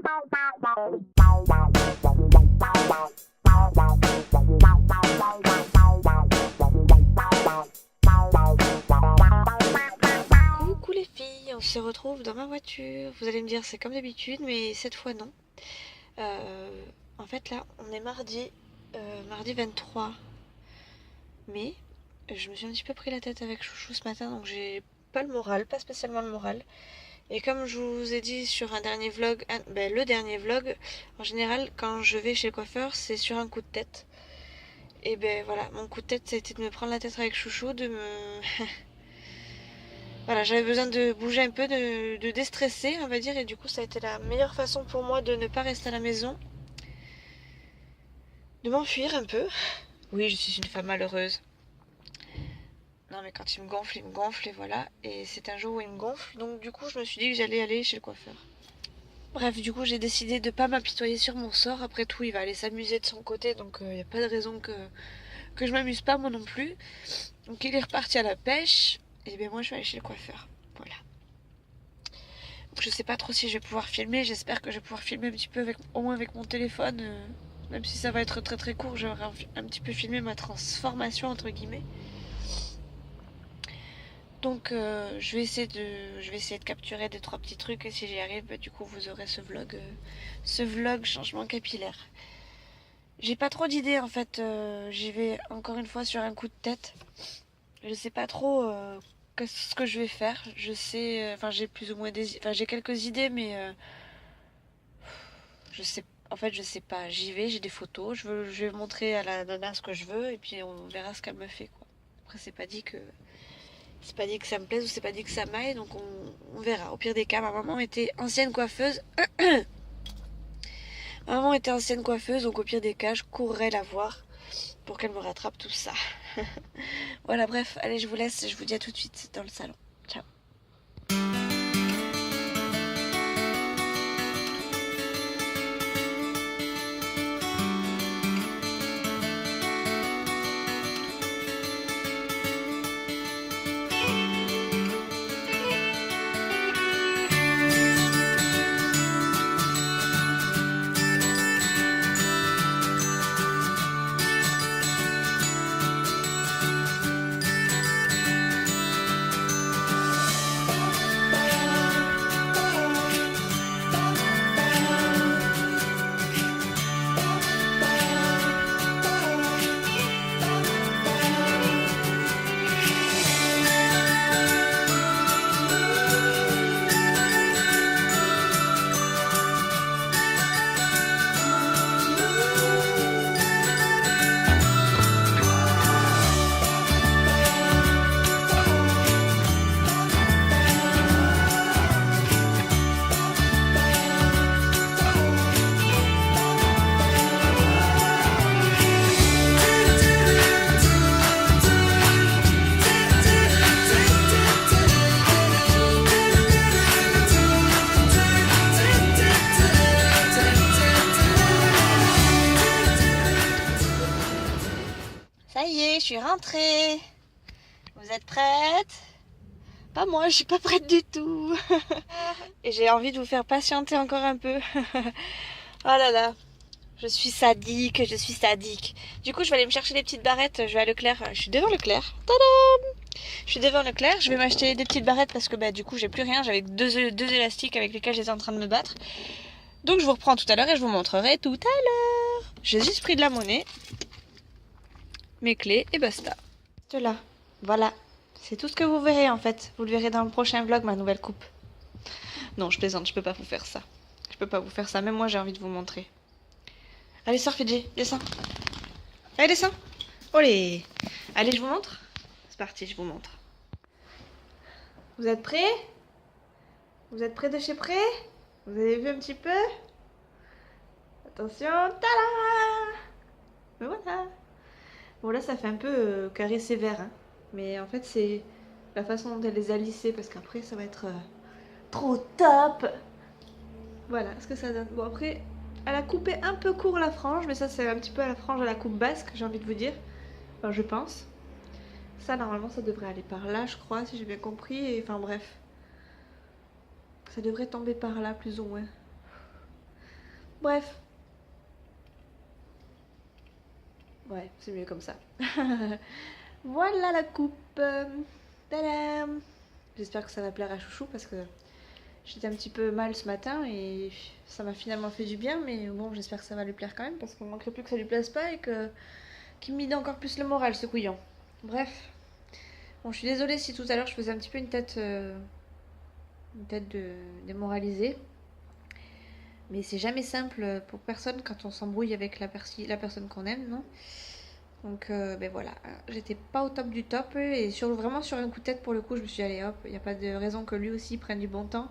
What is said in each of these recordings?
Coucou les filles, on se retrouve dans ma voiture. Vous allez me dire c'est comme d'habitude, mais cette fois non. En fait là, on est mardi 23 mai. Je me suis un petit peu pris la tête avec Chouchou ce matin, donc j'ai pas le moral, pas spécialement le moral. Et comme je vous ai dit sur un dernier vlog, le dernier vlog, en général quand je vais chez le coiffeur, c'est sur un coup de tête. Et ben voilà, mon coup de tête ça a été de me prendre la tête avec Chouchou, de me... Voilà, j'avais besoin de bouger un peu, de déstresser, on va dire, et du coup, ça a été la meilleure façon pour moi de ne pas rester à la maison, de m'enfuir un peu. Oui, je suis une femme malheureuse. Non, mais quand il me gonfle, et voilà. Et c'est un jour où il me gonfle, donc du coup, je me suis dit que j'allais aller chez le coiffeur. Bref, du coup, j'ai décidé de pas m'apitoyer sur mon sort. Après tout, il va aller s'amuser de son côté, donc il n'y a pas de raison que je m'amuse pas, moi non plus. Donc, il est reparti à la pêche, et bien moi, je vais aller chez le coiffeur. Voilà. Je sais pas trop si je vais pouvoir filmer, j'espère que je vais pouvoir filmer un petit peu au moins avec mon téléphone, même si ça va être très très court, j'aurai un petit peu filmé ma transformation entre guillemets. Donc je vais essayer de capturer 2-3 petits trucs et si j'y arrive, du coup vous aurez ce vlog changement capillaire. J'ai pas trop d'idées en fait, j'y vais encore une fois sur un coup de tête. Je sais pas trop ce que je vais faire. Je sais, enfin j'ai plus ou moins j'ai quelques idées, mais je sais, en fait je sais pas. J'y vais, j'ai des photos, je vais montrer à la nana ce que je veux et puis on verra ce qu'elle me fait quoi. Après c'est pas dit que ça me plaise ou c'est pas dit que ça m'aille, donc on verra. Au pire des cas, ma maman était ancienne coiffeuse. Ma maman était ancienne coiffeuse, donc au pire des cas, je courrais la voir pour qu'elle me rattrape tout ça. Voilà, bref, allez, je vous laisse, je vous dis à tout de suite dans le salon. Ciao. Ça y est, je suis rentrée. Vous êtes prête? Pas moi, je suis pas prête du tout. Et j'ai envie de vous faire patienter encore un peu. Oh là là, je suis sadique, je suis sadique. Du coup, je vais aller me chercher des petites barrettes. Je vais à Leclerc. Je suis devant Leclerc. Tadam! Je suis devant Leclerc. Je vais m'acheter des petites barrettes parce que du coup, j'ai plus rien. J'avais deux élastiques avec lesquels j'étais en train de me battre. Donc, je vous reprends tout à l'heure et je vous montrerai tout à l'heure. J'ai juste pris de la monnaie, mes clés et basta. Là, voilà. C'est tout ce que vous verrez en fait. Vous le verrez dans le prochain vlog, ma nouvelle coupe. Non, je plaisante, je peux pas vous faire ça. Je peux pas vous faire ça, même moi j'ai envie de vous montrer. Allez, sors Fidji, descends. Allez, descends. Olé. Allez, je vous montre. C'est parti, je vous montre. Vous êtes prêts? Vous êtes prêts de chez près? Vous avez vu un petit peu? Attention, tada! Mais voilà. Bon là ça fait un peu carré sévère, hein. Mais en fait c'est la façon dont elle les a lissés parce qu'après ça va être trop top. Voilà ce que ça donne. Bon après elle a coupé un peu court la frange, mais ça c'est un petit peu à la frange à la coupe basque, j'ai envie de vous dire. Enfin je pense. Ça normalement ça devrait aller par là je crois si j'ai bien compris. Et enfin bref. Ça devrait tomber par là plus ou moins. Bref. Ouais, c'est mieux comme ça. Voilà la coupe. Tadam! J'espère que ça va plaire à Chouchou parce que j'étais un petit peu mal ce matin et ça m'a finalement fait du bien. Mais bon, j'espère que ça va lui plaire quand même parce qu'il ne manquerait plus que ça lui plaise pas et qu'il m'ide encore plus le moral, ce couillon. Bref. Bon, je suis désolée si tout à l'heure je faisais un petit peu une tête de démoralisée. Mais c'est jamais simple pour personne quand on s'embrouille avec la personne qu'on aime, non? Donc ben voilà, j'étais pas au top du top et vraiment sur un coup de tête pour le coup, je me suis dit allez hop, il n'y a pas de raison que lui aussi prenne du bon temps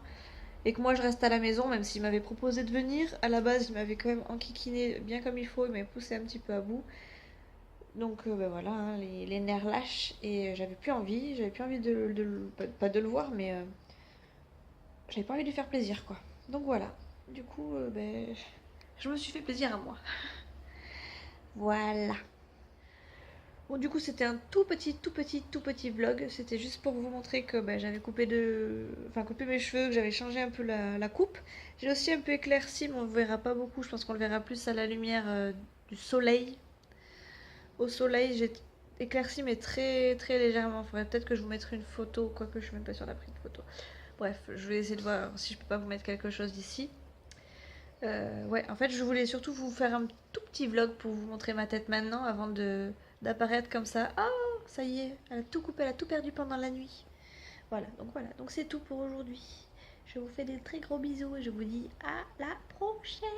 et que moi je reste à la maison, même s'il m'avait proposé de venir. À la base, il m'avait quand même enquiquiné bien comme il faut, il m'avait poussé un petit peu à bout. Donc ben voilà, hein, les nerfs lâchent et j'avais plus envie pas de le voir, mais j'avais pas envie de lui faire plaisir quoi. Donc voilà, du coup ben, je me suis fait plaisir à moi. Voilà. Bon, du coup, c'était un tout petit vlog. C'était juste pour vous montrer que bah, j'avais coupé mes cheveux, que j'avais changé un peu la coupe. J'ai aussi un peu éclairci, mais on ne le verra pas beaucoup. Je pense qu'on le verra plus à la lumière du soleil. Au soleil, j'ai éclairci, mais très légèrement. Il faudrait peut-être que je vous mette une photo, quoique je suis même pas sûre d'avoir pris de photo. Bref, je vais essayer de voir si je peux pas vous mettre quelque chose d'ici. Ouais, en fait, je voulais surtout vous faire un tout petit vlog pour vous montrer ma tête maintenant avant d'apparaître comme ça. Oh, ça y est, elle a tout coupé, elle a tout perdu pendant la nuit. Voilà, donc c'est tout pour aujourd'hui. Je vous fais des très gros bisous et je vous dis à la prochaine.